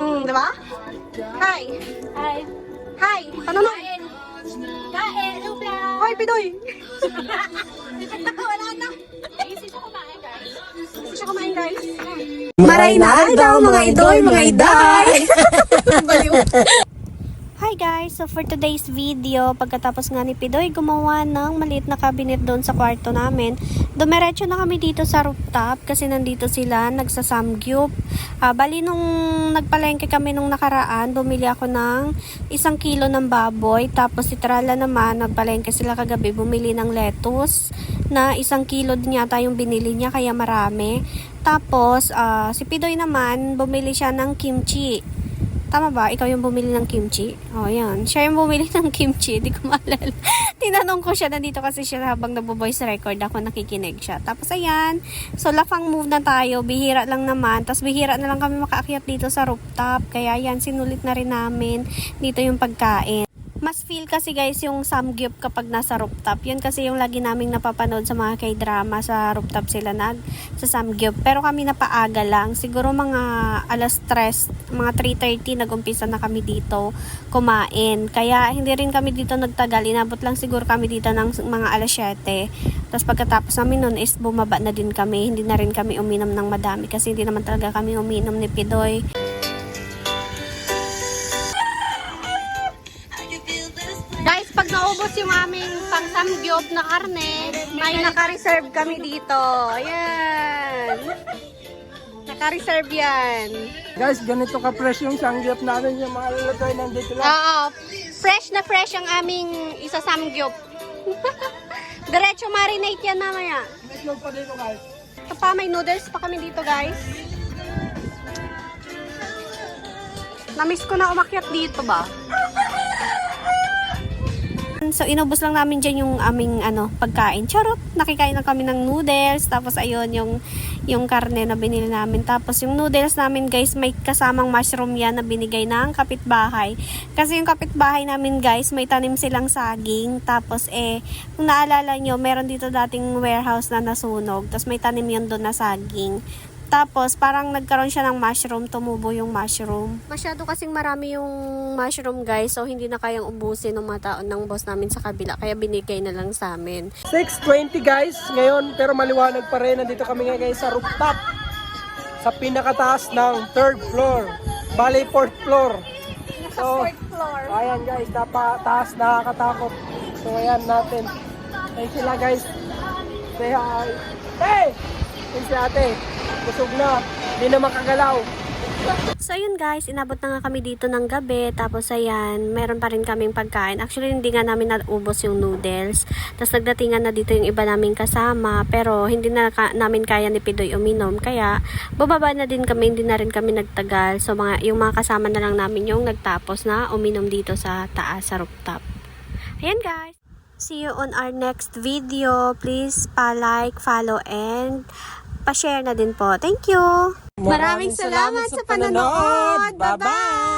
Di ba? Hi! Hi. Hi! Panonood! Kain. Kain. Lupla. Hoy, Pidoy! Wala na. Easy siya kumain, guys. Gusto siya kumain, guys. Maray na daw mga idol, mga iday. Hi guys! So for today's video, pagkatapos nga ni Pidoy gumawa ng maliit na cabinet doon sa kwarto namin, dumiretso na kami dito sa rooftop kasi nandito sila nagsasamgyup. Bali nung nagpalengke kami nung nakaraan, bumili ako ng 1 kilo ng baboy. Tapos si Trala naman, nagpalengke sila kagabi, bumili ng lettuce na 1 kilo din yata yung binili niya, kaya marami. Tapos si Pidoy naman, bumili siya ng kimchi. Tama ba? Ikaw yung bumili ng kimchi? Oh, yan. Siya yung bumili ng kimchi. Di ko maalala. Tinanong ko siya, nandito kasi siya habang nagbo-voice record ako, nakikinig siya. Tapos ayan. So, lafang move na tayo. Bihira lang naman. Tapos bihira na lang kami makaakyat dito sa rooftop. Kaya yan, sinulit na rin namin dito yung pagkain. Mas feel kasi guys yung samgyup kapag nasa rooftop. Yun kasi yung lagi naming napapanood sa mga K-drama, sa rooftop sila sa samgyup. Pero kami napaaga lang. Siguro mga alas 3, mga 3:30 nag-umpisa na kami dito kumain. Kaya hindi rin kami dito nagtagal. Inabot lang siguro kami dito ng mga alas 7. Tapos pagkatapos namin nun is bumaba na din kami. Hindi na rin kami uminom ng madami kasi hindi naman talaga kami uminom ni Pidoy. Guys, pag naubos yung aming pang-samgyup na karne, may naka-reserve kami dito. Ayan. Naka-reserve yan. Guys, ganito ka-fresh yung sangyup namin, yung mga lalagay nandito lang. Oo. Fresh na fresh ang aming isa-samgyup. Diretso marinate yan mamaya. Itlog pa dito guys. Ito pa, may noodles pa kami dito, guys. Namiss ko na umakyat dito ba? So, inubos lang namin dyan yung aming pagkain. Charot! Nakikain na kami ng noodles. Tapos, ayun, yung karne na binili namin. Tapos, yung noodles namin, guys, may kasamang mushroom yan na binigay ng kapitbahay. Kasi yung kapitbahay namin, guys, may tanim silang saging. Tapos, kung naalala nyo, meron dito dating warehouse na nasunog. Tapos, may tanim yun doon na saging. Tapos, parang nagkaroon siya ng mushroom, tumubo yung mushroom. Masyado kasing marami yung mushroom, guys. So, hindi na kayang ubusin ng mga taon ng boss namin sa kabila. Kaya binigay na lang sa amin. 6:20 guys, ngayon, pero maliwanag pa rin. Nandito kami ngayon guys sa rooftop. Sa pinakataas ng 3rd floor. Bali, 4th floor. So, 4th floor. ayan guys, taas, nakakatakot. So, ayan natin. Ayan sila guys. Say hi. Hey! Ayan si ate. Busog na. Hindi na makagalaw. So yun guys, inabot na nga kami dito ng gabi. Tapos ayan, meron pa rin kaming pagkain. Actually, hindi nga namin naubos yung noodles. Tapos nagdatingan na dito yung iba naming kasama. Pero hindi na namin kaya ni Pidoy uminom. Kaya bumaba na din kami, hindi na rin kami nagtagal. So yung mga kasama na lang namin yung nagtapos na uminom dito sa taas, sa rooftop. Ayan guys. See you on our next video. Please pa-like, follow, and pa-share na din po. Thank you! Maraming salamat sa panonood. Bye-bye!